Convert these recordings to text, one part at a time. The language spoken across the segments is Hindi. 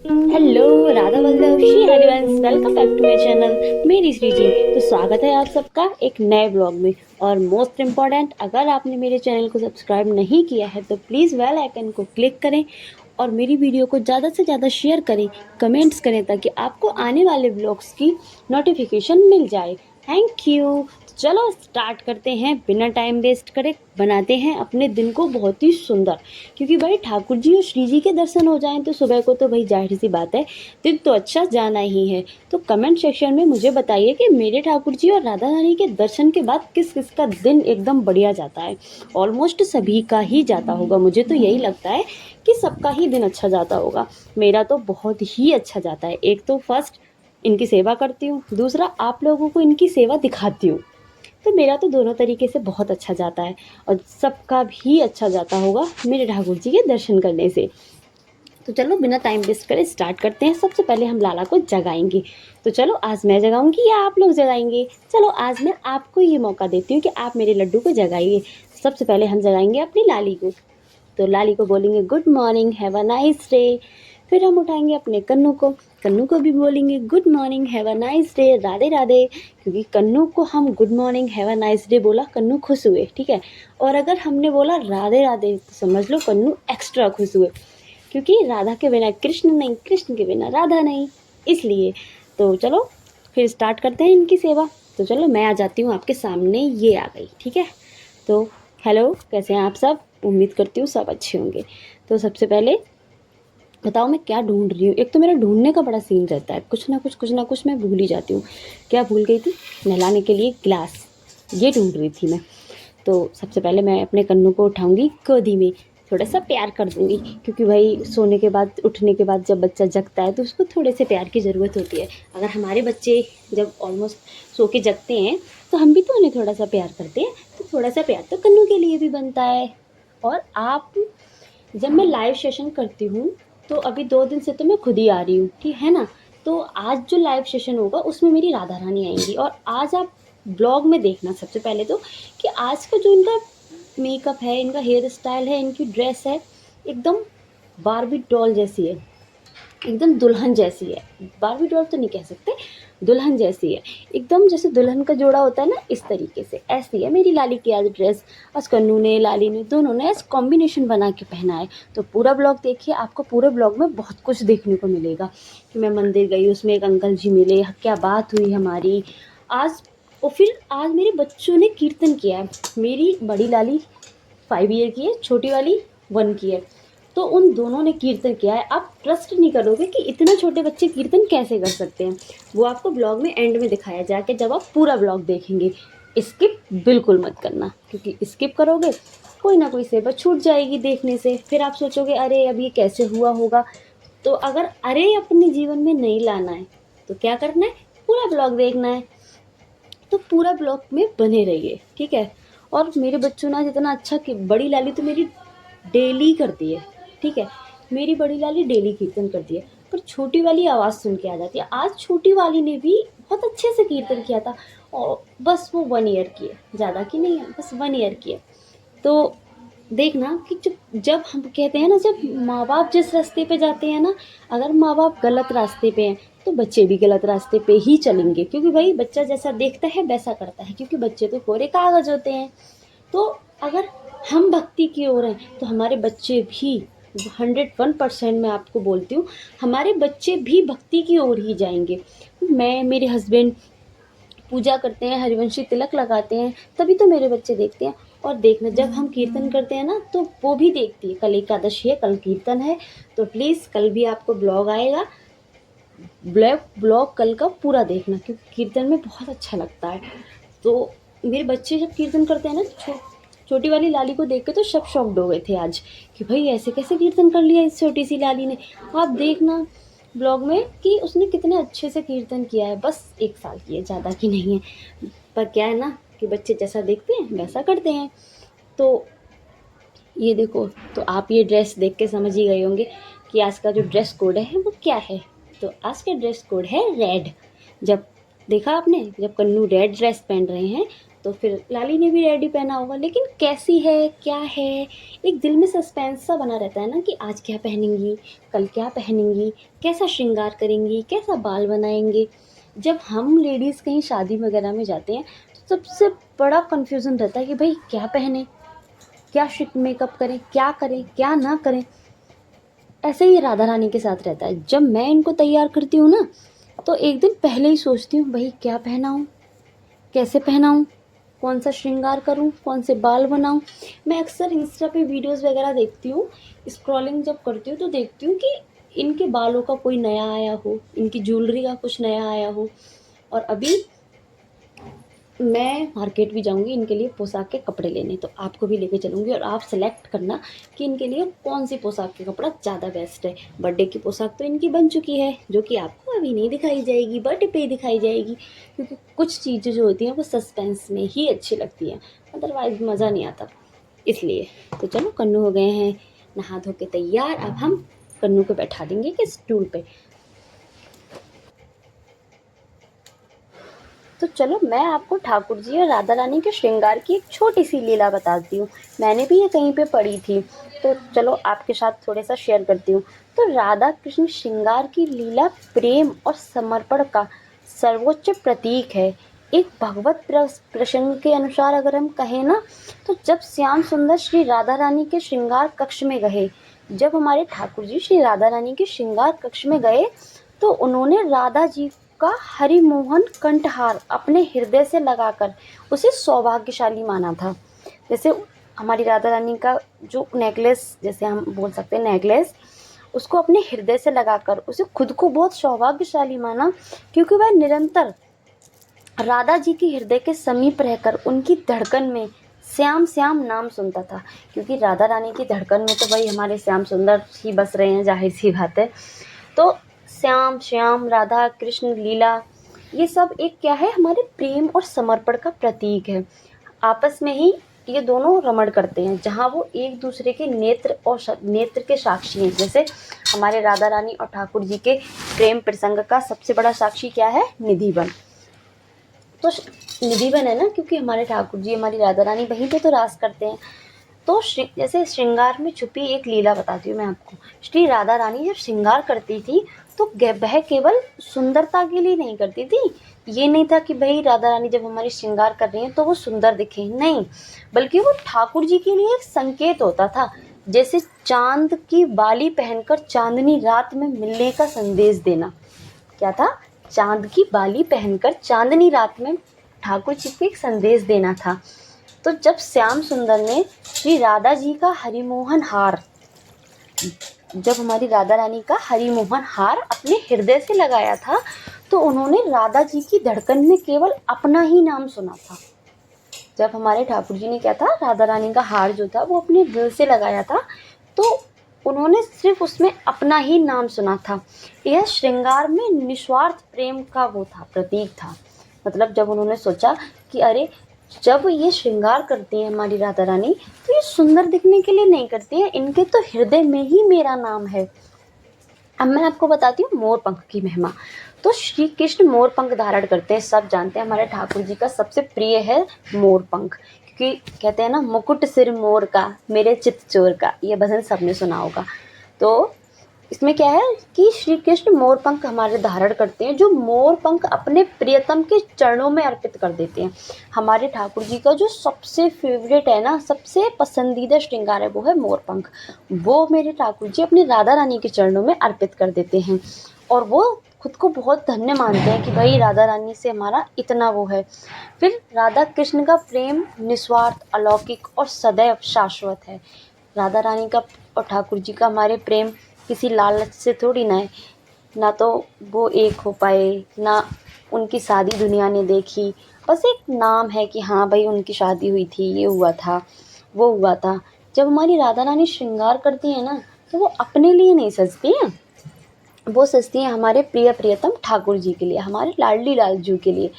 Hello, Radha Vallabh Shri Harivansh, welcome back to my channel मेरी श्री जी। तो स्वागत है आप सबका एक नए ब्लॉग में। और मोस्ट इम्पॉर्टेंट, अगर आपने मेरे चैनल को सब्सक्राइब नहीं किया है तो प्लीज़ बेल आइकन को क्लिक करें और मेरी वीडियो को ज़्यादा से ज़्यादा शेयर करें, कमेंट्स करें, ताकि आपको आने वाले ब्लॉग्स की नोटिफिकेशन मिल जाए। Thank you. चलो स्टार्ट करते हैं, बिना टाइम वेस्ट करे बनाते हैं अपने दिन को बहुत ही सुंदर। क्योंकि भाई ठाकुर जी और श्री जी के दर्शन हो जाएं तो सुबह को तो भाई जाहिर सी बात है दिन तो अच्छा जाना ही है। तो कमेंट सेक्शन में मुझे बताइए कि मेरे ठाकुर जी और राधा रानी के दर्शन के बाद किस किस का दिन एकदम बढ़िया जाता है। ऑलमोस्ट सभी का ही जाता होगा, मुझे तो यही लगता है कि सबका ही दिन अच्छा जाता होगा। मेरा तो बहुत ही अच्छा जाता है। एक तो फर्स्ट इनकी सेवा करती हूँ, दूसरा आप लोगों को इनकी सेवा दिखाती हूँ। तो मेरा तो दोनों तरीके से बहुत अच्छा जाता है और सबका भी अच्छा जाता होगा मेरे ठाकुर जी के दर्शन करने से। तो चलो बिना टाइम वेस्ट करे स्टार्ट करते हैं। सबसे पहले हम लाला को जगाएंगे। तो चलो आज मैं जगाऊंगी या आप लोग जगाएंगे? चलो आज मैं आपको ये मौका देती हूँ कि आप मेरे लड्डू को जगाइए। सबसे पहले हम जगाएंगे अपनी लाली को। तो लाली को बोलेंगे good morning, have a nice day. फिर हम उठाएंगे अपने कन्नू को। कन्नू को भी बोलेंगे good morning, have a nice day, Radhe Radhe. क्योंकि कन्नू को हम good morning have a nice day बोला, कन्नू खुश हुए, ठीक है। और अगर हमने बोला राधे राधे तो समझ लो कन्नू एक्स्ट्रा खुश हुए, क्योंकि राधा के बिना कृष्ण नहीं, कृष्ण के बिना राधा नहीं, इसलिए। तो चलो फिर स्टार्ट करते हैं इनकी सेवा। तो चलो मैं आ जाती हूँ आपके सामने, ये आ गई, ठीक है। तो हेलो, कैसे हैं आप सब? उम्मीद करती हूँ सब अच्छे होंगे। तो सबसे पहले बताओ मैं क्या ढूंढ रही हूँ। एक तो मेरा ढूंढने का बड़ा सीन रहता है, कुछ ना कुछ मैं भूल ही जाती हूँ। क्या भूल गई थी? नहलाने के लिए गिलास, ये ढूंढ रही थी मैं। तो सबसे पहले मैं अपने कन्नू को उठाऊंगी, गोदी में थोड़ा सा प्यार कर दूंगी। क्योंकि भाई सोने के बाद, उठने के बाद जब बच्चा जगता है तो उसको थोड़े से प्यार की ज़रूरत होती है। अगर हमारे बच्चे जब ऑलमोस्ट सो के जगते हैं तो हम भी तो उन्हें थोड़ा सा प्यार करते हैं। तो थोड़ा सा प्यार तो कन्नू के लिए भी बनता है। और आप, जब मैं लाइव सेशन करती हूँ तो अभी 2 दिन से तो मैं खुद ही आ रही हूँ, ठीक है ना। तो आज जो लाइव सेशन होगा उसमें मेरी राधा रानी आएंगी। और आज आप ब्लॉग में देखना सबसे पहले तो कि आज का जो इनका मेकअप है, इनका हेयर स्टाइल है, इनकी ड्रेस है, एकदम बारबी डॉल जैसी है, एकदम दुल्हन जैसी है। बारबी डॉल तो नहीं कह सकते, दुल्हन जैसी है, एकदम जैसे दुल्हन का जोड़ा होता है ना, इस तरीके से ऐसी है मेरी लाली की आज ड्रेस। आज कन्नू ने, लाली ने, दोनों ने आज कॉम्बिनेशन बना के पहना है। तो पूरा ब्लॉग देखिए, आपको पूरे ब्लॉग में बहुत कुछ देखने को मिलेगा। कि मैं मंदिर गई, उसमें एक अंकल जी मिले, क्या बात हुई हमारी आज। और फिर आज मेरे बच्चों ने कीर्तन किया है। मेरी बड़ी लाली 5 ईयर की है, छोटी वाली 1 की है। तो उन दोनों ने कीर्तन किया है। आप ट्रस्ट नहीं करोगे कि इतना छोटे बच्चे कीर्तन कैसे कर सकते हैं। वो आपको ब्लॉग में एंड में दिखाया जाके, जब आप पूरा ब्लॉग देखेंगे। स्किप बिल्कुल मत करना, क्योंकि स्किप करोगे कोई ना कोई सेवा छूट जाएगी देखने से। फिर आप सोचोगे अरे अब ये कैसे हुआ होगा। तो अगर अरे अपने जीवन में नहीं लाना है तो क्या करना है, पूरा ब्लॉग देखना है। तो पूरा ब्लॉग में बने रहिए, ठीक है। और मेरे बच्चों ने जितना अच्छा कि बड़ी लाली तो मेरी डेली करती है, ठीक है। मेरी बड़ी लाली डेली कीर्तन करती है, पर छोटी वाली आवाज़ सुन के आ जाती है। आज छोटी वाली ने भी बहुत अच्छे से कीर्तन किया था। और बस वो 1 ईयर की है, ज़्यादा की नहीं है, बस 1 ईयर की है। तो देखना कि जब हम कहते हैं ना, जब माँ बाप जिस रास्ते पे जाते हैं ना, अगर माँ बाप गलत रास्ते पे हैं तो बच्चे भी गलत रास्ते पे ही चलेंगे। क्योंकि भाई बच्चा जैसा देखता है वैसा करता है, क्योंकि बच्चे तो कोरे कागज होते हैं। तो अगर हम भक्ति की ओर हैं तो हमारे बच्चे भी 101% मैं आपको बोलती हूँ, हमारे बच्चे भी भक्ति की ओर ही जाएंगे। मैं, मेरे हस्बैंड पूजा करते हैं, हरिवंशी तिलक लगाते हैं, तभी तो मेरे बच्चे देखते हैं। और देखना जब हम कीर्तन करते हैं ना तो वो भी देखती है। कल एकादशी है, कल कीर्तन है, तो प्लीज़ कल भी आपको ब्लॉग आएगा। ब्लॉग कल का पूरा देखना, क्योंकि कीर्तन में बहुत अच्छा लगता है। तो मेरे बच्चे जब कीर्तन करते हैं ना, छोटी वाली लाली को देख के तो सब शॉक्ड हो गए थे आज, कि भाई ऐसे कैसे कीर्तन कर लिया इस छोटी सी लाली ने। आप देखना ब्लॉग में कि उसने कितने अच्छे से कीर्तन किया है। बस 1 साल की है, ज़्यादा की नहीं है। पर क्या है ना कि बच्चे जैसा देखते हैं वैसा करते हैं। तो ये देखो, तो आप ये ड्रेस देख के समझ ही गए होंगे कि आज का जो ड्रेस कोड है वो क्या है। तो आज का ड्रेस कोड है रेड। जब देखा आपने, जब कन्नू रेड ड्रेस पहन रहे हैं तो फिर लाली ने भी रेडी पहना होगा, लेकिन कैसी है, क्या है, एक दिल में सस्पेंस सा बना रहता है ना कि आज क्या पहनेंगी, कल क्या पहनेंगी, कैसा श्रृंगार करेंगी, कैसा बाल बनाएंगे। जब हम लेडीज़ कहीं शादी वगैरह में जाते हैं तो सबसे बड़ा कन्फ्यूज़न रहता है कि भाई क्या पहने, क्या मेकअप करें, क्या ना करें। ऐसे ही राधा रानी के साथ रहता है। जब मैं इनको तैयार करती हूँ ना, तो एक दिन पहले ही सोचती हूँ भाई क्या पहनाऊँ, कैसे पहनाऊँ, कौन सा श्रृंगार करूँ, कौन से बाल बनाऊँ। मैं अक्सर इंस्टा पे वीडियोस वगैरह देखती हूँ, स्क्रॉलिंग जब करती हूँ तो देखती हूँ कि इनके बालों का कोई नया आया हो, इनकी ज्वेलरी का कुछ नया आया हो। और अभी मैं मार्केट भी जाऊंगी इनके लिए पोशाक के कपड़े लेने, तो आपको भी लेके चलूंगी और आप सेलेक्ट करना कि इनके लिए कौन सी पोशाक के कपड़ा ज़्यादा बेस्ट है। बर्थडे की पोशाक तो इनकी बन चुकी है, जो कि आपको अभी नहीं दिखाई जाएगी, बर्थडे पे ही दिखाई जाएगी, क्योंकि कुछ चीज़ें जो होती हैं वो सस्पेंस में ही अच्छी लगती हैं, अदरवाइज मज़ा नहीं आता। इसलिए तो चलो, कन्नू हो गए हैं नहा धो के तैयार। अब हम कन्नू को बैठा देंगे कि स्टूल पे। तो चलो, मैं आपको ठाकुर जी और राधा रानी के श्रृंगार की एक छोटी सी लीला बताती हूँ। मैंने भी ये कहीं पे पढ़ी थी, तो चलो आपके साथ थोड़ा सा शेयर करती हूँ। तो राधा कृष्ण श्रृंगार की लीला प्रेम और समर्पण का सर्वोच्च प्रतीक है। एक भगवत प्रसंग के अनुसार अगर हम कहें ना, तो जब श्याम सुंदर श्री राधा रानी के श्रृंगार कक्ष में गए, जब हमारे ठाकुर जी श्री राधा रानी के श्रृंगार कक्ष में गए, तो उन्होंने राधा जी का हरिमोहन कंठहार अपने हृदय से लगाकर उसे सौभाग्यशाली माना था। जैसे हमारी राधा रानी का जो नेकलेस, जैसे हम बोल सकते हैं नेकलेस, उसको अपने हृदय से लगाकर उसे खुद को बहुत सौभाग्यशाली माना, क्योंकि वह निरंतर राधा जी के हृदय के समीप रहकर उनकी धड़कन में श्याम श्याम नाम सुनता था। क्योंकि राधा रानी की धड़कन में तो भाई हमारे श्याम सुंदर ही बस रहे हैं, जाहिर सी बात है। तो श्याम श्याम, राधा कृष्ण लीला, ये सब एक क्या है, हमारे प्रेम और समर्पण का प्रतीक है। आपस में ही ये दोनों रमण करते हैं, जहाँ वो एक दूसरे के नेत्र और नेत्र के साक्षी हैं। जैसे हमारे राधा रानी और ठाकुर जी के प्रेम प्रसंग का सबसे बड़ा साक्षी क्या है, निधिवन। तो निधिवन है ना, क्योंकि हमारे ठाकुर जी, हमारी राधा रानी वहीं पे तो रास करते हैं। तो जैसे श्रृंगार में छुपी एक लीला बताती हूँ मैं आपको। श्री राधा रानी जब श्रृंगार करती थी, तो वह केवल सुंदरता के लिए नहीं करती थी। ये नहीं था कि भाई राधा रानी जब हमारी श्रृंगार कर रही हैं तो वो सुंदर दिखे, नहीं, बल्कि वो ठाकुर जी के लिए एक संकेत होता था। जैसे चांद की बाली पहनकर चांदनी रात में मिलने का संदेश देना। क्या था, चांद की बाली पहनकर चांदनी रात में ठाकुर जी को एक संदेश देना था। तो जब श्याम सुंदर ने श्री राधा जी का हरिमोहन हार, जब हमारी राधा रानी का हरिमोहन हार अपने हृदय से लगाया था, तो उन्होंने राधा जी की धड़कन में केवल अपना ही नाम सुना था। जब हमारे ठाकुर जी ने क्या था, राधा रानी का हार जो था वो अपने दिल से लगाया था, तो उन्होंने सिर्फ उसमें अपना ही नाम सुना था। यह श्रृंगार में निस्वार्थ प्रेम का वो था, प्रतीक था। मतलब जब उन्होंने सोचा कि अरे, जब ये श्रृंगार करती हैं हमारी राधा रानी, तो ये सुंदर दिखने के लिए नहीं करती हैं, इनके तो हृदय में ही मेरा नाम है। अब मैं आपको बताती हूँ मोर पंख की महिमा। तो श्री कृष्ण मोर पंख धारण करते हैं, सब जानते हैं। हमारे ठाकुर जी का सबसे प्रिय है मोर पंख, क्योंकि कहते हैं ना, मुकुट सिर मोर का, मेरे चित्त चोर का, ये भजन सबने सुना होगा। तो इसमें क्या है कि श्री कृष्ण मोर पंख हमारे धारण करते हैं, जो मोर पंख अपने प्रियतम के चरणों में अर्पित कर देते हैं। हमारे ठाकुर जी का जो सबसे फेवरेट है ना, सबसे पसंदीदा श्रृंगार है, वो है मोर पंख। वो मेरे ठाकुर जी अपनी राधा रानी के चरणों में अर्पित कर देते हैं, और वो खुद को बहुत धन्य मानते हैं कि भाई राधा रानी से हमारा इतना वो है। फिर राधा कृष्ण का प्रेम निस्वार्थ, अलौकिक और सदैव शाश्वत है। राधा रानी का और ठाकुर जी का हमारे प्रेम किसी लालच से थोड़ी ना है, ना तो वो एक हो पाए, ना उनकी शादी दुनिया ने देखी, बस एक नाम है कि हाँ भाई उनकी शादी हुई थी, ये हुआ था, वो हुआ था। जब हमारी राधा रानी श्रृंगार करती है ना, तो वो अपने लिए नहीं सजती हैं, वो सजती हैं हमारे प्रिय प्रियतम ठाकुर जी के लिए, हमारे लाडली लालजू के लिए।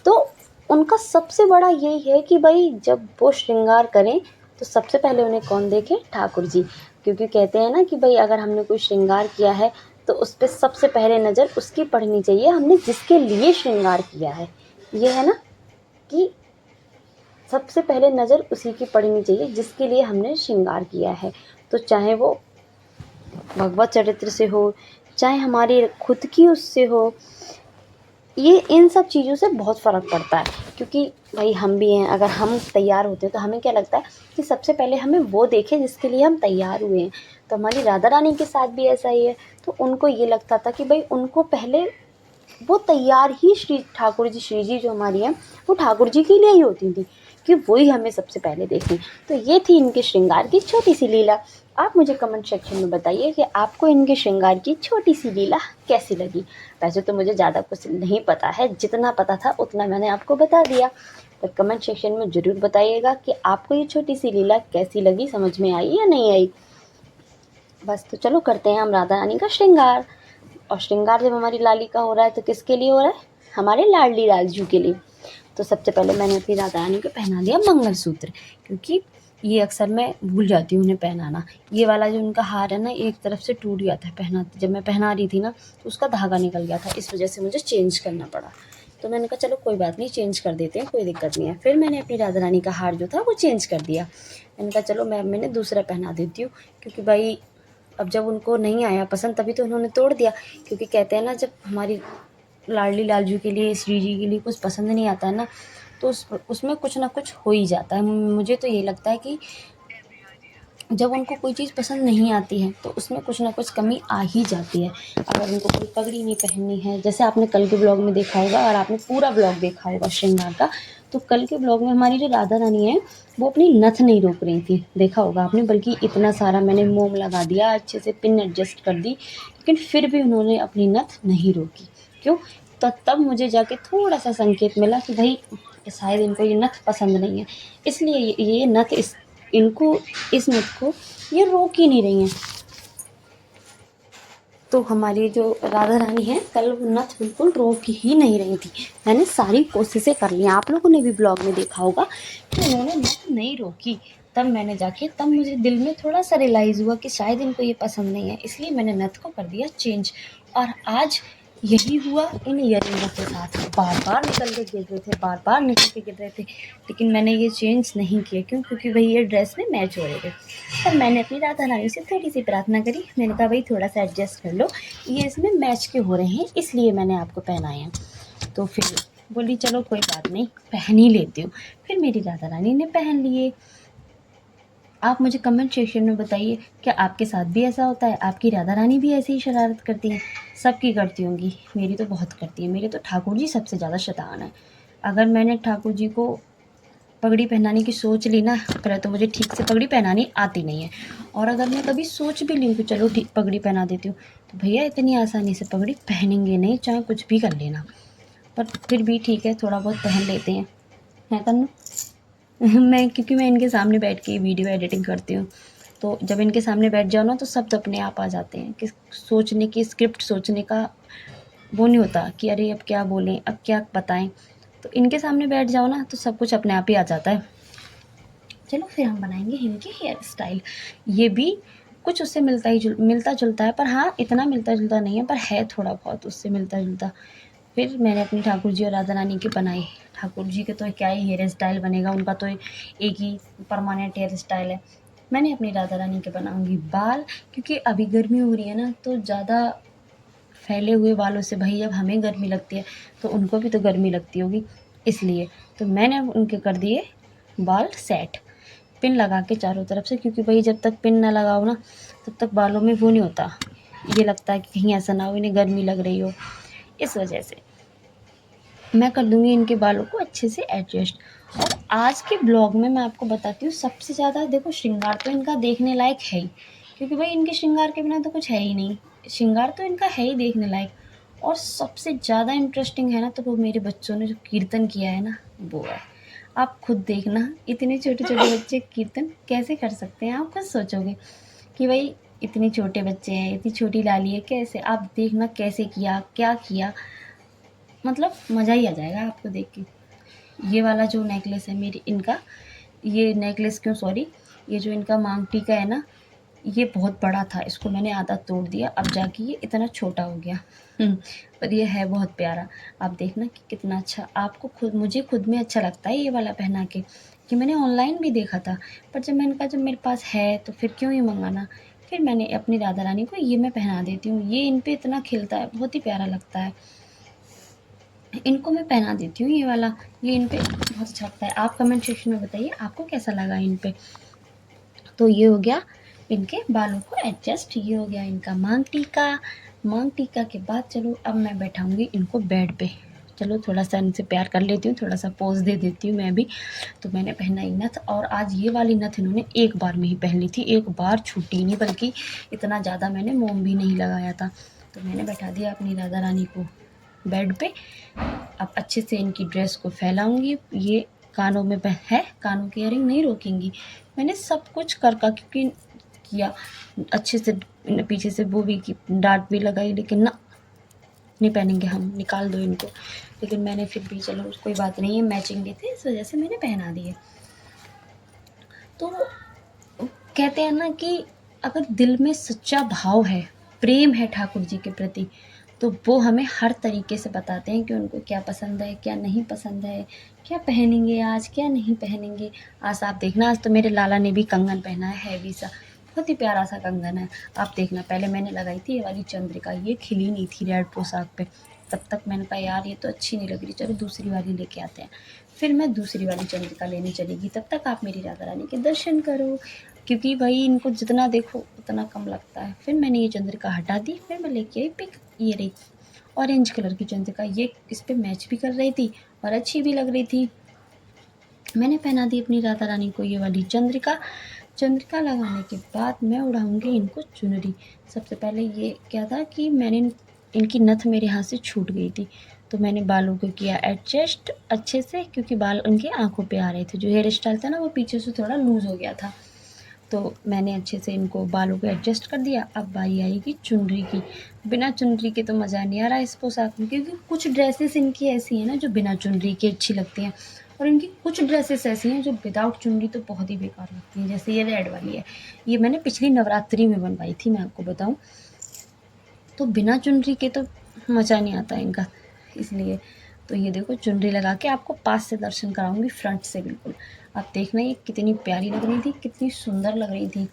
तो उनका सबसे बड़ा यही है कि भाई जब वो श्रृंगार करें तो सबसे पहले उन्हें कौन देखे, ठाकुर जी। क्योंकि कहते हैं ना कि भाई अगर हमने कोई श्रृंगार किया है तो उस पर सबसे पहले नज़र उसकी पड़नी चाहिए, हमने जिसके लिए श्रृंगार किया है। ये है ना कि सबसे पहले नज़र उसी की पड़नी चाहिए जिसके लिए हमने श्रृंगार किया है। तो चाहे वो भगवत चरित्र से हो, चाहे हमारी खुद की उससे हो, ये इन सब चीज़ों से बहुत फ़र्क पड़ता है। क्योंकि भाई हम भी हैं, अगर हम तैयार होते हैं तो हमें क्या लगता है कि सबसे पहले हमें वो देखें जिसके लिए हम तैयार हुए हैं। तो हमारी राधा रानी के साथ भी ऐसा ही है। तो उनको ये लगता था कि भाई उनको पहले वो तैयार ही श्री ठाकुर जी, श्री जी जो हमारी हैं वो ठाकुर जी के लिए ही होती थी कि वही हमें सबसे पहले देखें। तो ये थी इनके श्रृंगार की छोटी सी लीला। आप मुझे कमेंट सेक्शन में बताइए कि आपको इनके श्रृंगार की छोटी सी लीला कैसी लगी। वैसे तो मुझे ज़्यादा कुछ नहीं पता है, जितना पता था उतना मैंने आपको बता दिया। तो कमेंट सेक्शन में ज़रूर बताइएगा कि आपको ये छोटी सी लीला कैसी लगी, समझ में आई या नहीं आई। बस तो चलो करते हैं हम राधा रानी का श्रृंगार। और श्रृंगार जब हमारी लाली का हो रहा है तो किसके लिए हो रहा है? हमारे लाडली लालजू के लिए। तो सबसे पहले मैंने अपनी राधा रानी को पहना दिया मंगलसूत्र, क्योंकि ये अक्सर मैं भूल जाती हूँ उन्हें पहनाना। ये वाला जो उनका हार है ना, एक तरफ से टूट गया था जब मैं पहना रही थी ना, तो उसका धागा निकल गया था, इस वजह से मुझे चेंज करना पड़ा। तो मैंने कहा चलो कोई बात नहीं, चेंज कर देते हैं, कोई दिक्कत नहीं है। फिर मैंने अपनी राधा रानी का हार जो था वो चेंज कर दिया। मैंने कहा चलो मैंने दूसरा पहना देती हूँ, क्योंकि भाई अब जब उनको नहीं आया पसंद तभी तो उन्होंने तोड़ दिया। क्योंकि कहते हैं ना, जब हमारी लाडली लालजू के लिए, श्री जी के लिए कुछ पसंद नहीं आता है ना, तो उसमें कुछ ना कुछ हो ही जाता है। मुझे तो ये लगता है कि जब उनको कोई चीज़ पसंद नहीं आती है तो उसमें कुछ ना कुछ कमी आ ही जाती है। अगर उनको कोई पगड़ी नहीं पहननी है, जैसे आपने कल के ब्लॉग में देखा होगा, और आपने पूरा ब्लॉग देखा होगा श्रृंगार का, तो कल के ब्लॉग में हमारी जो राधा रानी है वो अपनी नथ नहीं रोक रही थी, देखा होगा आपने। बल्कि इतना सारा मैंने मोम लगा दिया, अच्छे से पिन एडजस्ट कर दी, लेकिन फिर भी उन्होंने अपनी नथ नहीं रोकी। क्यों? तो तब मुझे जाके थोड़ा सा संकेत मिला कि भाई शायद इनको ये नथ पसंद नहीं है, इसलिए ये नथ इनको इस नथ को ये रोक ही नहीं रही हैं। तो हमारी जो राधा रानी है कल वो नथ बिल्कुल रोक ही नहीं रही थी। मैंने सारी कोशिशें कर ली, आप लोगों ने भी ब्लॉग में देखा होगा कि उन्होंने नथ नहीं रोकी। तब मुझे दिल में थोड़ा सा रियलाइज़ हुआ कि शायद इनको ये पसंद नहीं है, इसलिए मैंने नथ को कर दिया चेंज। और आज यही हुआ इन ईयरिंगों के साथ। बार बार निकल के गिर रहे थे, बार बार निकल के गिर रहे थे, लेकिन मैंने ये चेंज नहीं किया। क्यों? क्योंकि भाई ये ड्रेस में मैच हो रहे थे। तब मैंने अपनी राधा रानी से थोड़ी सी प्रार्थना करी, मैंने कहा भाई थोड़ा सा एडजस्ट कर लो, ये इसमें मैच के हो रहे हैं, इसलिए मैंने आपको पहनाए हैं। तो फिर बोली चलो कोई बात नहीं, पहन ही लेती हूँ। फिर मेरी राधा रानी ने पहन लिए। आप मुझे कमेंट सेक्शन में बताइए, क्या आपके साथ भी ऐसा होता है? आपकी राधा रानी भी ऐसी ही शरारत करती हैं? सबकी करती होंगी, मेरी तो बहुत करती है। मेरे तो ठाकुर जी सबसे ज़्यादा शैतान है। अगर मैंने ठाकुर जी को पगड़ी पहनाने की सोच ली ना, पहले तो मुझे ठीक से पगड़ी पहनानी आती नहीं है, और अगर मैं कभी सोच भी लूँ कि चलो ठीक पगड़ी पहना देती हूँ, तो भैया इतनी आसानी से पगड़ी पहनेंगे नहीं, चाहे कुछ भी कर लेना। पर फिर भी ठीक है, थोड़ा बहुत पहन लेते हैं, है तन्नू। क्योंकि मैं इनके सामने बैठ के वीडियो एडिटिंग करती हूँ, तो जब इनके सामने बैठ जाओ ना तो शब्द अपने आप आ जाते हैं। कि सोचने की, स्क्रिप्ट सोचने का वो नहीं होता कि अरे अब क्या बोलें, अब क्या बताएं। तो इनके सामने बैठ जाओ ना तो सब कुछ अपने आप ही आ जाता है। चलो फिर हम बनाएंगे इनके हेयर स्टाइल। ये भी कुछ उससे मिलता जुलता है, पर हाँ इतना मिलता जुलता नहीं है, पर है थोड़ा बहुत उससे मिलता जुलता। फिर मैंने अपनी ठाकुर जी और राधा रानी की बनाई। ठाकुर जी के तो क्या ही हेयर स्टाइल बनेगा, उनका तो एक ही परमानेंट हेयर स्टाइल है। मैंने अपनी राधा रानी के बनाऊंगी बाल, क्योंकि अभी गर्मी हो रही है ना, तो ज़्यादा फैले हुए बालों से भाई अब हमें गर्मी लगती है तो उनको भी तो गर्मी लगती होगी, इसलिए तो मैंने उनके कर दिए बाल सेट, पिन लगा के चारों तरफ से। क्योंकि भाई जब तक पिन ना लगाओ ना तब तक बालों में वो नहीं होता, ये लगता है कि कहीं ऐसा ना हो इन्हें गर्मी लग रही हो, इस वजह से मैं कर दूंगी इनके बालों को अच्छे से एडजस्ट। और आज के ब्लॉग में मैं आपको बताती हूँ, सबसे ज़्यादा देखो श्रृंगार तो इनका देखने लायक है ही, क्योंकि भाई इनके श्रृंगार के बिना तो कुछ है ही नहीं। श्रृंगार तो इनका है ही देखने लायक। और सबसे ज़्यादा इंटरेस्टिंग है ना, तो वो मेरे बच्चों ने जो कीर्तन किया है ना, वो है। आप खुद देखना, इतने छोटे छोटे बच्चे कीर्तन कैसे कर सकते हैं? आप खुद सोचोगे कि भाई इतने छोटे बच्चे हैं, इतनी छोटी लाली है, कैसे? आप देखना कैसे किया, क्या किया, मतलब मज़ा ही आ जाएगा आपको देख के। ये वाला जो नेकलेस है मेरी इनका, ये नेकलेस क्यों, सॉरी, ये जो इनका मांग टीका है ना, ये बहुत बड़ा था, इसको मैंने आधा तोड़ दिया, अब जाके ये इतना छोटा हो गया। पर ये है बहुत प्यारा। आप देखना कि कितना अच्छा, आपको खुद, मुझे खुद में अच्छा लगता है ये वाला पहना के, कि मैंने ऑनलाइन भी देखा था, पर जब मैंने कहा जब मेरे पास है तो फिर क्यों ही मंगाना। फिर मैंने अपनी राधा रानी को ये मैं पहना देती हूँ, ये इन पे इतना खिलता है, बहुत ही प्यारा लगता है। इनको मैं पहना देती हूँ ये वाला, ये इन पे बहुत अच्छा लगता है। आप कमेंट सेक्शन में बताइए आपको कैसा लगा इन पे। तो ये हो गया इनके बालों को एडजस्ट, ये हो गया इनका मांग टीका। मांग टीका के बाद चलो अब मैं बैठाऊंगी इनको बेड पे। चलो थोड़ा सा इनसे प्यार कर लेती हूँ, थोड़ा सा पोज दे देती हूँ मैं भी। तो मैंने पहना ही नथ, और आज ये वाली नथ इन्होंने एक बार में ही पहन ली थी, एक बार छूटी नहीं, बल्कि इतना ज़्यादा मैंने मोम भी नहीं लगाया था। तो मैंने बैठा दिया अपनी राधा रानी को बेड पे। अब अच्छे से इनकी ड्रेस को फैलाऊंगी। ये कानों में है, कानों की इयरिंग नहीं रोकेंगी। मैंने सब कुछ कर क्योंकि किया अच्छे से, पीछे से वो भी की डांट भी लगाई, लेकिन ना, नहीं पहनेंगे हम, निकाल दो इनको। लेकिन मैंने फिर भी, चलो कोई बात नहीं है, मैचिंग भी थे इस वजह से मैंने पहना दिए। तो कहते हैं ना कि अगर दिल में सच्चा भाव है, प्रेम है ठाकुर जी के प्रति, तो वो हमें हर तरीके से बताते हैं कि उनको क्या पसंद है, क्या नहीं पसंद है, क्या पहनेंगे आज, क्या नहीं पहनेंगे। आज आप देखना, आज तो मेरे लाला ने भी कंगन पहना है हैवी सा, बहुत ही प्यारा सा कंगन है। आप देखना, पहले मैंने लगाई थी ये वाली चंद्रिका, ये खिली नहीं थी रेड पोशाक पे। तब तक मैंने कहा यार ये तो अच्छी नहीं लग रही, चलो दूसरी वाली लेके आते हैं। फिर मैं दूसरी वाली चंद्रिका लेने चलेगी, तब तक आप मेरी राधा रानी के दर्शन करो, क्योंकि भाई इनको जितना देखो उतना कम लगता है। फिर मैंने ये चंद्रिका हटा दी, फिर मैं लेके आई पिक, ये रही ऑरेंज कलर की चंद्रिका। ये इस पे मैच भी कर रही थी और अच्छी भी लग रही थी। मैंने पहना दी अपनी राधा रानी को ये वाली चंद्रिका। चंद्रिका लगाने के बाद मैं उड़ाऊंगी इनको चुनरी। सबसे पहले ये क्या था कि मैंने इनकी नथ मेरे हाथ से छूट गई थी, तो मैंने बालों को किया एडजस्ट अच्छे से, क्योंकि बाल उनकी आंखों पे आ रहे थे। जो हेयर स्टाइल था ना वो पीछे से थोड़ा लूज़ हो गया था, तो मैंने अच्छे से इनको बालों को एडजस्ट कर दिया। अब बारी आएगी चुनरी की। बिना चुनरी के तो मज़ा नहीं आ रहा इस पोशाक में, क्योंकि कुछ ड्रेसेस इनकी ऐसी हैं ना जो बिना चुनरी के अच्छी लगती हैं, और इनकी कुछ ड्रेसेस ऐसी हैं जो विदाउट चुनरी तो बहुत ही बेकार लगती हैं। जैसे ये रेड वाली है, ये मैंने पिछली नवरात्रि में बनवाई थी, मैं आपको बताऊं। तो बिना चुनरी के तो मज़ा नहीं आता इनका, इसलिए। तो ये देखो चुनरी लगा के आपको पास से दर्शन कराऊंगी, फ्रंट से बिल्कुल। आप देखना ये कितनी प्यारी लग रही थी, कितनी सुंदर लग रही थी।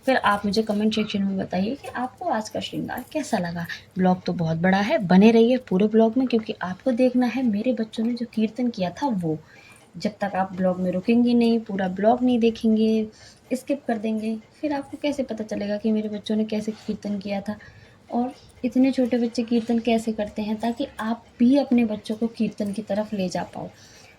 फिर आप मुझे कमेंट सेक्शन में बताइए कि आपको आज का श्रृंगार कैसा लगा। ब्लॉग तो बहुत बड़ा है, बने रहिए पूरे ब्लॉग में, क्योंकि आपको देखना है मेरे बच्चों ने जो कीर्तन किया था वो। जब तक आप ब्लॉग में रुकेंगे नहीं, पूरा ब्लॉग नहीं देखेंगे, स्किप कर देंगे, फिर आपको कैसे पता चलेगा कि मेरे बच्चों ने कैसे कीर्तन किया था, और इतने छोटे बच्चे कीर्तन कैसे करते हैं, ताकि आप भी अपने बच्चों को कीर्तन की तरफ ले जा पाओ,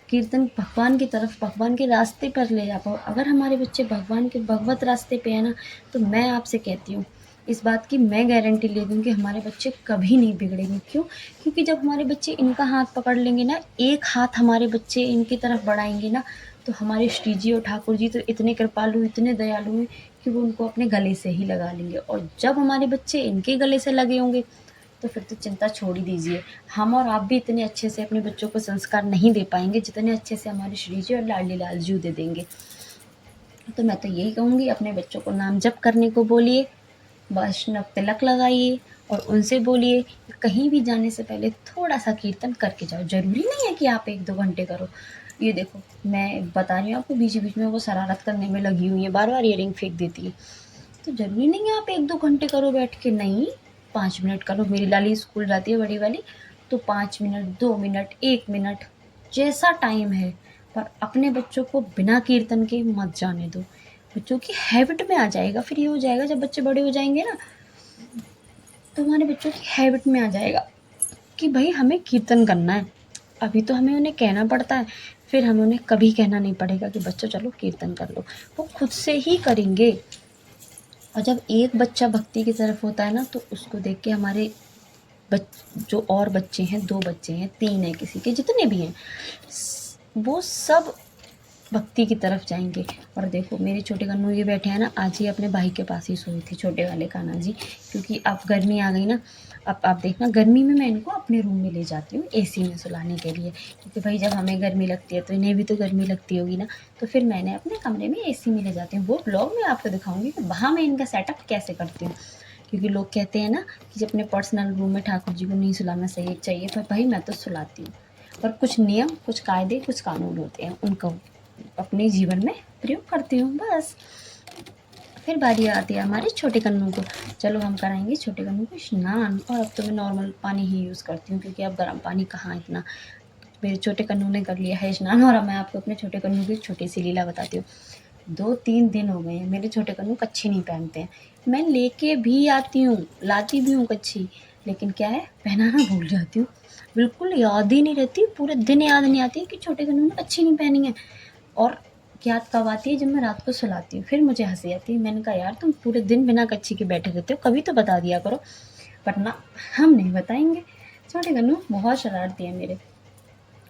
कीर्तन भगवान की तरफ, भगवान के रास्ते पर ले जा पाओ। अगर हमारे बच्चे भगवान के भगवत रास्ते पे है ना, तो मैं आपसे कहती हूँ, इस बात की मैं गारंटी ले दूँ कि हमारे बच्चे कभी नहीं बिगड़ेंगे। क्यों? क्योंकि जब हमारे बच्चे इनका हाथ पकड़ लेंगे ना, एक हाथ हमारे बच्चे इनकी तरफ बढ़ाएंगे ना, तो हमारे श्री जी और ठाकुर जी तो इतने कृपालु, इतने दयालु हैं कि वो उनको अपने गले से ही लगा लेंगे। और जब हमारे बच्चे इनके गले से लगे होंगे, तो फिर तो चिंता छोड़ ही दीजिए। हम और आप भी इतने अच्छे से अपने बच्चों को संस्कार नहीं दे पाएंगे जितने अच्छे से हमारे श्री जी और लाडली लाल जी दे देंगे। तो मैं तो यही कहूँगी, अपने बच्चों को नाम जप करने को बोलिए, वैष्णव तिलक लगाइए, और उनसे बोलिए कि कहीं भी जाने से पहले थोड़ा सा कीर्तन करके जाओ। ज़रूरी नहीं है कि आप 1-2 घंटे करो। ये देखो मैं बता रही हूँ आपको, बीच बीच में वो शरारत करने में लगी हुई है, बार बार ईयरिंग फेंक देती है। तो ज़रूरी नहीं है आप 1-2 घंटे करो बैठ के, नहीं, 5 मिनट करो। मेरी लाली स्कूल जाती है बड़ी वाली, तो 5 मिनट, 2 मिनट, 1 मिनट, जैसा टाइम है, पर अपने बच्चों को बिना कीर्तन के मत जाने दो। बच्चों की हैबिट में आ जाएगा, फिर ये हो जाएगा जब बच्चे बड़े हो जाएंगे ना, तो हमारे बच्चों की हैबिट में आ जाएगा कि भाई हमें कीर्तन करना है। अभी तो हमें उन्हें कहना पड़ता है, फिर हमें उन्हें कभी कहना नहीं पड़ेगा कि बच्चों चलो कीर्तन कर लो, वो खुद से ही करेंगे। और जब एक बच्चा भक्ति की तरफ होता है ना, तो उसको देख के हमारे जो और बच्चे हैं, 2 बच्चे हैं, 3 हैं, किसी के जितने भी हैं, वो सब भक्ति की तरफ जाएंगे। और देखो मेरे छोटे कन्नू ये बैठे हैं ना, आज ही अपने भाई के पास ही सोई थी, छोटे वाले कान्हा जी, क्योंकि अब गर्मी आ गई ना, अब आप देखना गर्मी में मैं इनको अपने रूम में ले जाती हूँ एसी में सुलाने के लिए, क्योंकि भाई जब हमें गर्मी लगती है तो इन्हें भी तो गर्मी लगती होगी ना, तो फिर मैंने अपने कमरे में एसी में ले जाती हूँ। वो ब्लॉग मैं आपको दिखाऊंगी कि वहाँ मैं इनका सेटअप कैसे करती हूँ, क्योंकि लोग कहते हैं ना कि अपने पर्सनल रूम में ठाकुर जी को नहीं सुलाना सही चाहिए, पर भाई मैं तो सुलाती हूँ। पर कुछ नियम, कुछ कायदे, कुछ कानून होते हैं, उनको अपने जीवन में प्रयोग करती हूँ बस। फिर बारी आती है हमारे छोटे कन्नू को। चलो हम कराएंगे छोटे कन्नू को स्नान, और अब तो मैं नॉर्मल पानी ही यूज़ करती हूँ, क्योंकि अब गर्म पानी कहाँ इतना। मेरे छोटे कन्नू ने कर लिया है स्नान, और अब मैं आपको अपने छोटे कन्नू की छोटी सी लीला बताती हूँ। 2-3 दिन हो गए हैं मेरे छोटे कन्नू कच्छी नहीं पहनते हैं। मैं लेके भी आती हूँ, लाती भी हूँ कच्छी, लेकिन क्या है, पहनाना भूल जाती हूँ। बिल्कुल याद ही नहीं रहती, पूरे दिन याद नहीं आती कि छोटे कन्नू ने कच्छी नहीं पहनी है। और याद कब आती है, जब मैं रात को सुलाती हूँ, फिर मुझे हंसी आती है। मैंने कहा यार तुम पूरे दिन बिना कच्छी के बैठे रहते हो, कभी तो बता दिया करो। पर ना, हम नहीं बताएंगे। छोटे कन्नू बहुत शरारती है मेरे।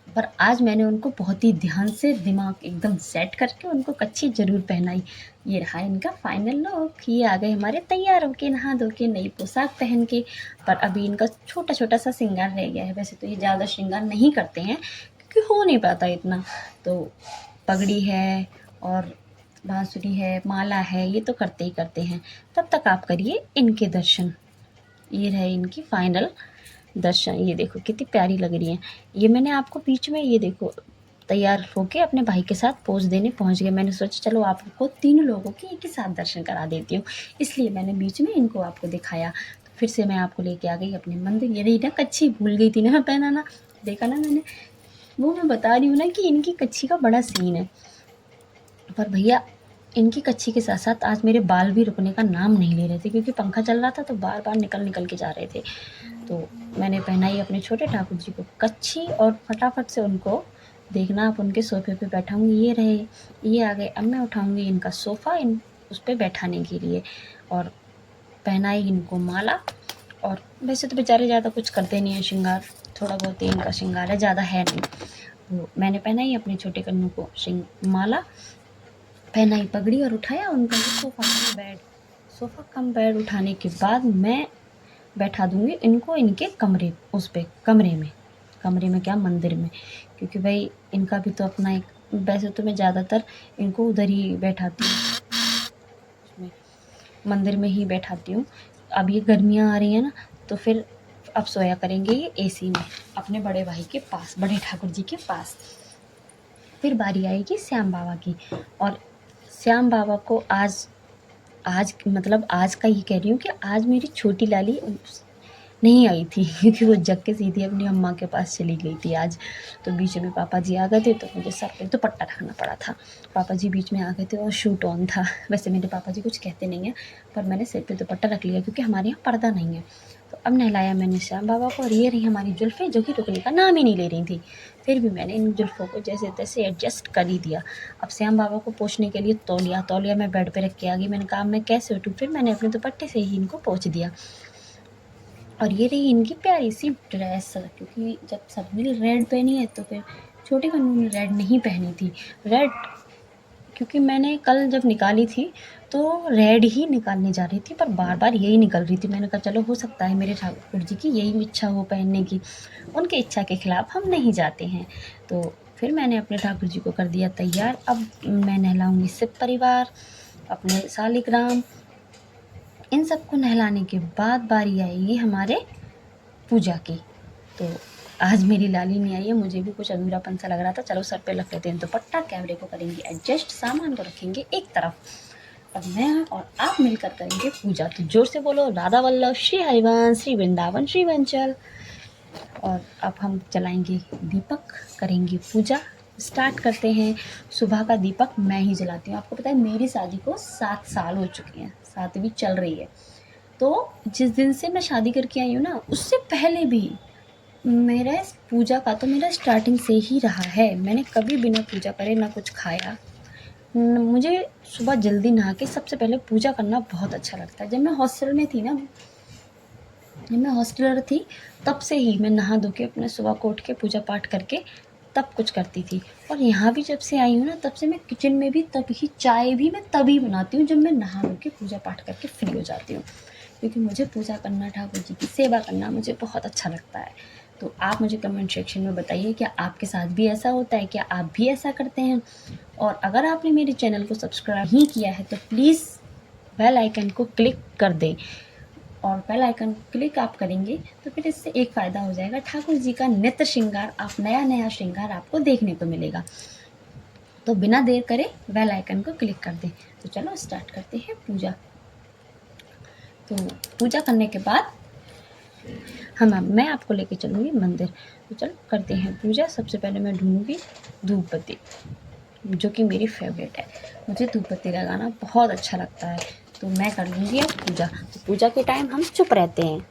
पर आज मैंने उनको बहुत ही ध्यान से दिमाग एकदम सेट करके उनको कच्छी ज़रूर पहनाई। ये रहा इनका फाइनल लुक। ये आ गए हमारे तैयार होके, नहा धो के, नई पोशाक पहन के। पर अभी इनका छोटा छोटा सा श्रृंगार रह गया है। वैसे तो ये ज़्यादा श्रृंगार नहीं करते हैं, क्योंकि हो नहीं पाता इतना। तो पगड़ी है और बांसुरी है, माला है, ये तो करते ही करते हैं। तब तक आप करिए इनके दर्शन। ये रहे इनकी फाइनल दर्शन। ये देखो कितनी प्यारी लग रही है। ये मैंने आपको बीच में, ये देखो तैयार होके अपने भाई के साथ पोज देने पहुंच गए। मैंने सोचा चलो आपको 3 लोगों के एक ही साथ दर्शन करा देती हूँ, इसलिए मैंने बीच में इनको आपको दिखाया। तो फिर से मैं आपको लेके आ गई अपने मंदिर। ये रही ना कच्छी, भूल गई थी ना मैं पहनाना, देखा ना मैंने। वो मैं बता रही हूँ ना कि इनकी कच्छी का बड़ा सीन है। पर भैया इनकी कच्छी के साथ साथ आज मेरे बाल भी रुकने का नाम नहीं ले रहे थे, क्योंकि पंखा चल रहा था तो बार बार निकल निकल के जा रहे थे। तो मैंने पहनाई अपने छोटे ठाकुर जी को कच्छी, और फटाफट से उनको देखना, आप उनके सोफे पे बैठाऊंगी। ये रहे, ये आ गए। अब मैं उठाऊंगी इनका सोफ़ा, इन उस पर बैठाने के लिए, और पहनाई इनको माला। और वैसे तो बेचारे ज़्यादा कुछ करते नहीं हैं श्रृंगार, थोड़ा बहुत ही इनका श्रृंगार है, ज़्यादा है नहीं। तो मैंने पहनाई अपने छोटे कन्नू को माला, पहनाई पगड़ी, और उठाया उनका सोफ़ा कम बेड उठाने के बाद मैं बैठा दूंगी इनको इनके कमरे, उस पे कमरे में क्या, मंदिर में, क्योंकि भाई इनका भी तो अपना एक। वैसे तो मैं ज़्यादातर इनको उधर ही बैठाती हूँ, मंदिर में ही बैठाती हूँ। अब ये गर्मियाँ आ रही हैं ना, तो फिर अब सोया करेंगे ये एसी में, अपने बड़े भाई के पास, बड़े ठाकुर जी के पास। फिर बारी आएगी श्याम बाबा की। और श्याम बाबा को आज आज मतलब आज का ही कह रही हूँ कि आज मेरी छोटी लाली नहीं आई थी, क्योंकि वो जग के सीधी अपनी अम्मा के पास चली गई थी आज। तो बीच में पापा जी आ गए थे, तो मुझे सर पे दुपट्टा रखना पड़ा था। पापा जी बीच में आ गए थे और शूट ऑन था। वैसे मेरे पापा जी कुछ कहते नहीं हैं, पर मैंने सिर पे दुपट्टा रख लिया, क्योंकि हमारे यहाँ पर्दा नहीं है। तो अब नहलाया मैंने श्याम बाबा को, और ये रही हमारी जुल्फ़ें, जो कि रुकने का नाम ही नहीं ले रही थी। फिर भी मैंने इन जुल्फ़ों को जैसे तैसे एडजस्ट कर ही दिया। अब श्याम बाबा को पोंछने के लिए तौलिया मैं बेड पे रख के आ गई। मैंने कहा मैं कैसे उठूँ, फिर मैंने अपने दुपट्टे से ही इनको पोंछ दिया। और ये रही इनकी प्यारी सी ड्रेस, क्योंकि जब सबने रेड पहनी है तो फिर छोटे कन्नू ने रेड नहीं पहनी थी। रेड क्योंकि मैंने कल जब निकाली थी तो रेड ही निकालने जा रही थी, पर बार बार यही निकल रही थी। मैंने कहा चलो हो सकता है मेरे ठाकुर जी की यही इच्छा हो पहनने की, उनकी इच्छा के खिलाफ हम नहीं जाते हैं। तो फिर मैंने अपने ठाकुर जी को कर दिया तैयार। अब मैं नहलाऊँगी सिप परिवार, अपने सालिग्राम, इन सबको नहलाने के बाद बारी आएगी हमारे पूजा की। तो आज मेरी लाली नहीं आई है, मुझे भी कुछ अधूरापन सा लग रहा था। चलो सर पे रख लेते हैं दुपट्टा, कैमरे को करेंगे एडजस्ट, सामान को रखेंगे एक तरफ। अब मैं और आप मिलकर करेंगे पूजा। तो जोर से बोलो राधा वल्लभ श्री हरिवंश श्री वृंदावन श्री वंचल। और अब हम जलाएंगे दीपक, करेंगे पूजा। स्टार्ट करते हैं। सुबह का दीपक मैं ही जलाती हूँ। आपको पता है मेरी शादी को 7 साल हो चुके हैं, 7वीं चल रही है। तो जिस दिन से मैं शादी करके आई हूँ ना, उससे पहले भी मेरा इस पूजा का तो मेरा स्टार्टिंग से ही रहा है। मैंने कभी बिना पूजा करे ना कुछ खाया। मुझे सुबह जल्दी नहा के सबसे पहले पूजा करना बहुत अच्छा लगता है। जब मैं हॉस्टल में थी ना, जब मैं हॉस्टलर थी, तब से ही मैं नहा धो के अपने सुबह को उठ के पूजा पाठ करके तब कुछ करती थी। और यहाँ भी जब से आई हूँ ना, तब से मैं किचन में भी तभी, चाय भी मैं तभी बनाती हूँ जब मैं नहा धो के पूजा पाठ करके फ्री हो जाती हूँ। क्योंकि मुझे पूजा करना, ठाकुर जी की सेवा करना मुझे बहुत अच्छा लगता है। तो आप मुझे कमेंट सेक्शन में बताइए, क्या आपके साथ भी ऐसा होता है? क्या आप भी ऐसा करते हैं? और अगर आपने मेरे चैनल को सब्सक्राइब नहीं किया है तो प्लीज़ बेल आइकन को क्लिक कर दें। और बेल आइकन क्लिक आप करेंगे तो फिर इससे एक फ़ायदा हो जाएगा, ठाकुर जी का नित्य श्रृंगार, आप नया श्रृंगार आपको देखने को मिलेगा। तो बिना देर करे बेल आइकन को क्लिक कर दें। तो चलो स्टार्ट करते हैं पूजा। तो पूजा करने के बाद मैं आपको लेके चलूँगी मंदिर। तो चलो करते हैं पूजा। सबसे पहले मैं ढूँढूँगी धूप बत्ती, जो कि मेरी फेवरेट है। मुझे धूप बत्ती लगाना बहुत अच्छा लगता है। तो मैं कर लूँगी अब पूजा। तो पूजा के टाइम हम चुप रहते हैं।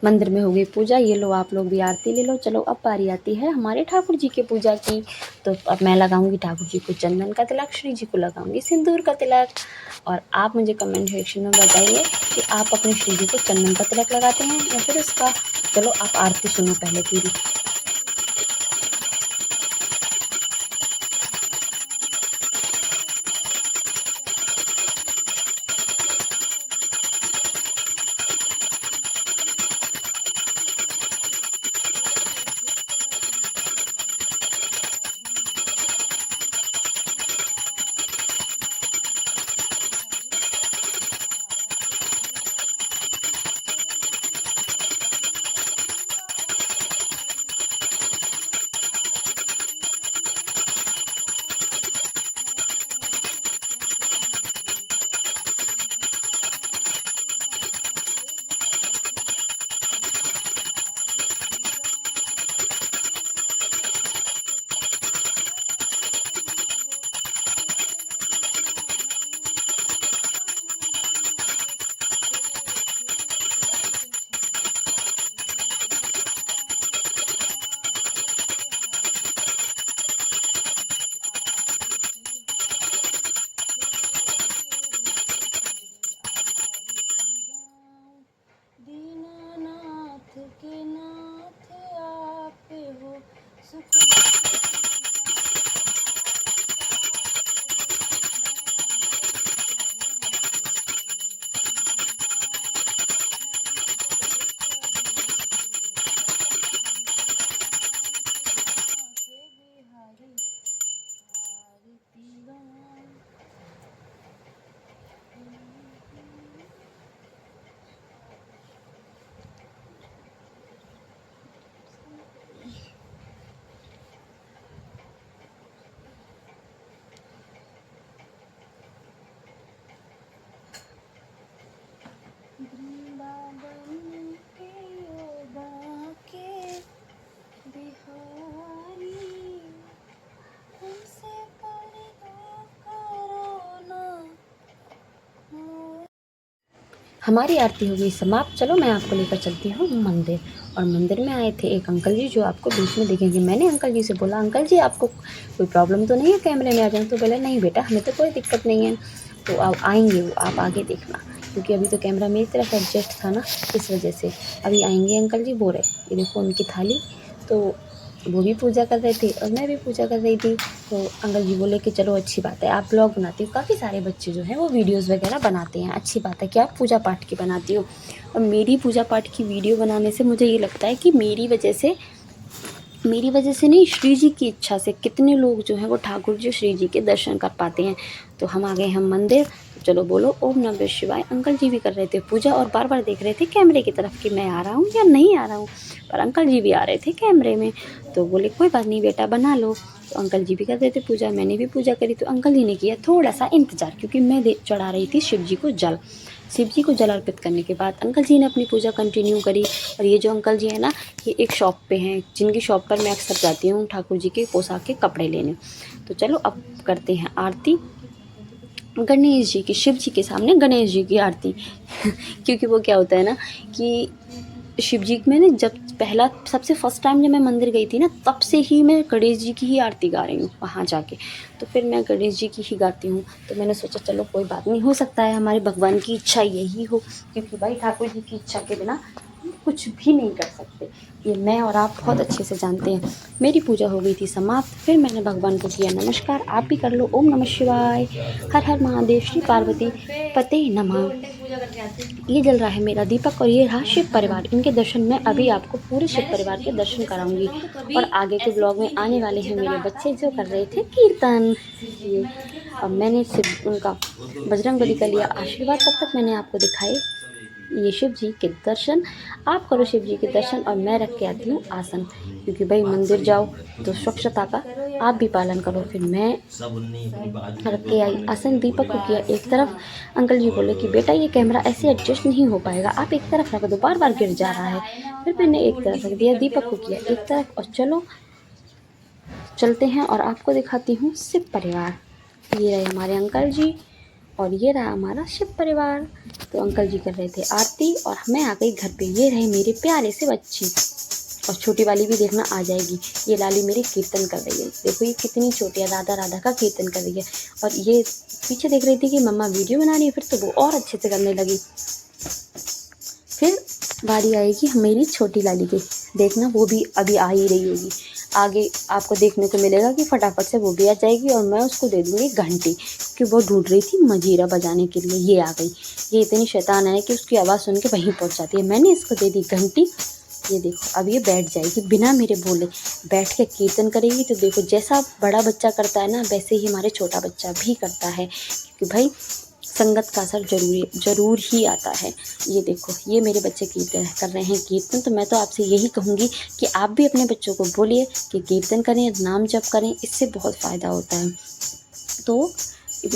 मंदिर में हो गई पूजा। ये लो आप लोग भी आरती ले लो। चलो अब बारी आती है हमारे ठाकुर जी की पूजा की। तो अब मैं लगाऊंगी ठाकुर जी को चंदन का तिलक, श्री जी को लगाऊंगी सिंदूर का तिलक। और आप मुझे कमेंट सेक्शन में बताइए कि आप अपने श्री जी को चंदन का तिलक लगाते हैं या फिर उसका। चलो आप आरती सुनो पहले पूरी। हमारी आरती हो गई समाप्त। चलो मैं आपको लेकर चलती हूँ मंदिर। और मंदिर में आए थे एक अंकल जी जो आपको बीच में दिखेंगे। मैंने अंकल जी से बोला, अंकल जी आपको कोई प्रॉब्लम तो नहीं है कैमरे में आ जाऊँ? तो बोले नहीं बेटा, हमें तो कोई दिक्कत नहीं है। तो अब आएंगे वो, आप आगे देखना, क्योंकि अभी तो कैमरा मेरी तरफ एडजस्ट था ना, इस वजह से। अभी आएंगे अंकल जी, बोल रहे ये देखो उनकी थाली। तो वो भी पूजा कर रहे थे और मैं भी पूजा कर रही थी। तो अंकल जी बोले कि चलो अच्छी बात है, आप ब्लॉग बनाती हो। काफ़ी सारे बच्चे जो हैं वो वीडियोस वगैरह बनाते हैं, अच्छी बात है कि आप पूजा पाठ की बनाती हो। और मेरी पूजा पाठ की वीडियो बनाने से मुझे ये लगता है कि मेरी वजह से नहीं, श्री जी की इच्छा से कितने लोग जो हैं वो ठाकुर जी श्री जी के दर्शन कर पाते हैं। तो हम आ गए हम मंदिर। तो चलो बोलो ओम नमः शिवाय। अंकल जी भी कर रहे थे पूजा और बार बार देख रहे थे कैमरे की तरफ कि मैं आ रहा हूँ या नहीं आ रहा हूँ। पर अंकल जी भी आ रहे थे कैमरे में। तो बोले कोई बात नहीं बेटा, बना लो। तो अंकल जी भी कर रहे थे पूजा, मैंने भी पूजा करी। तो अंकल जी ने किया थोड़ा सा इंतज़ार, क्योंकि मैं चढ़ा रही थी शिव जी को जल। शिव जी को जल अर्पित करने के बाद अंकल जी ने अपनी पूजा कंटिन्यू करी। और ये जो अंकल जी हैं ना, ये एक शॉप पे हैं जिनकी शॉप पर मैं अक्सर जाती हूँ ठाकुर जी के पोशाक के कपड़े लेने। तो चलो अब करते हैं आरती गणेश जी की, शिव जी के सामने गणेश जी की आरती। क्योंकि वो क्या होता है ना कि शिव जी में ना, जब पहला सबसे फर्स्ट टाइम जब मैं मंदिर गई थी ना, तब से ही मैं गणेश जी की ही आरती गा रही हूँ वहाँ जाके। तो फिर मैं गणेश जी की ही गाती हूँ। तो मैंने सोचा चलो कोई बात नहीं, हो सकता है हमारे भगवान की इच्छा यही हो, क्योंकि भाई ठाकुर जी की इच्छा के बिना कुछ भी नहीं कर सकते, ये मैं और आप बहुत अच्छे से जानते हैं। मेरी पूजा हो गई थी समाप्त। फिर मैंने भगवान को किया नमस्कार। आप भी कर लो। ओम नमः शिवाय, हर हर महादेव, श्री पार्वती पते नमः। ये जल रहा है मेरा दीपक और ये रहा शिव परिवार। इनके दर्शन मैं अभी आपको पूरे शिव परिवार के दर्शन कराऊंगी। और आगे के ब्लॉग में आने वाले हैं मेरे बच्चे जो कर रहे थे कीर्तन। ये अब मैंने शिव उनका बजरंगबली का लिया आशीर्वाद। तब तक मैंने आपको दिखाए ये शिव जी के दर्शन। आप करो शिव जी के दर्शन और मैं रख के आती हूँ आसन, क्योंकि भाई मंदिर जाओ तो स्वच्छता का आप भी पालन करो। फिर मैं रख के आई आसन, दीपक को किया एक तरफ। अंकल जी बोले कि बेटा ये कैमरा ऐसे एडजस्ट नहीं हो पाएगा, आप एक तरफ रख दो, बार बार गिर जा रहा है। फिर मैंने एक तरफ रख दिया, दीपक को किया एक तरफ। और चलो चलते हैं और आपको दिखाती हूँ शिव परिवार। ये रहे हमारे अंकल जी और ये रहा हमारा शिव परिवार। तो अंकल जी कर रहे थे आरती और मैं आ गई घर पे। ये रहे मेरे प्यारे से बच्चे, और छोटी वाली भी देखना आ जाएगी। ये लाली मेरी कीर्तन कर रही है, देखो ये कितनी छोटी है, राधा राधा का कीर्तन कर रही है। और ये पीछे देख रही थी कि मम्मा वीडियो बना रही है, फिर तो वो और अच्छे से करने लगी। फिर बारी आएगी मेरी छोटी लाली की, देखना वो भी अभी आ ही रही होगी। आगे आपको देखने को मिलेगा कि फटाफट से वो भी आ जाएगी और मैं उसको दे दूँगी घंटी, क्योंकि वो ढूंढ रही थी मंजीरा बजाने के लिए। ये आ गई, ये इतनी शैतान है कि उसकी आवाज़ सुन के वहीं पहुंच जाती है। मैंने इसको दे दी घंटी। ये देखो अब ये बैठ जाएगी बिना मेरे बोले, बैठ के कीर्तन करेगी। तो देखो जैसा बड़ा बच्चा करता है ना, वैसे ही हमारे छोटा बच्चा भी करता है, क्योंकि भाई संगत का असर ज़रूर ही आता है। ये देखो ये मेरे बच्चे कीर्तन कर रहे हैं कीर्तन। तो मैं तो आपसे यही कहूँगी कि आप भी अपने बच्चों को बोलिए कि कीर्तन करें, नाम जप करें, इससे बहुत फ़ायदा होता है। तो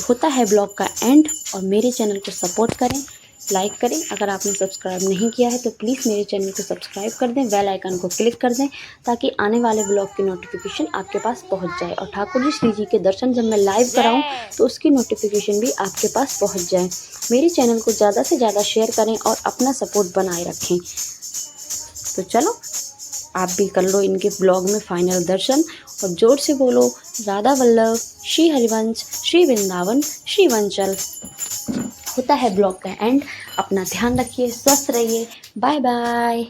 होता है ब्लॉग का एंड, और मेरे चैनल को सपोर्ट करें, लाइक करें। अगर आपने सब्सक्राइब नहीं किया है तो प्लीज़ मेरे चैनल को सब्सक्राइब कर दें, बेल आइकन को क्लिक कर दें, ताकि आने वाले ब्लॉग की नोटिफिकेशन आपके पास पहुंच जाए। और ठाकुर जी श्री जी के दर्शन जब मैं लाइव कराऊं तो उसकी नोटिफिकेशन भी आपके पास पहुंच जाए। मेरे चैनल को ज़्यादा से ज़्यादा शेयर करें और अपना सपोर्ट बनाए रखें। तो चलो आप भी कर लो इनके ब्लॉग में फाइनल दर्शन, और जोर से बोलो राधा वल्लभ, श्री हरिवंश, श्री वृंदावन, श्री वंचल। होता है ब्लॉग का एंड। अपना ध्यान रखिए, स्वस्थ रहिए, बाय बाय।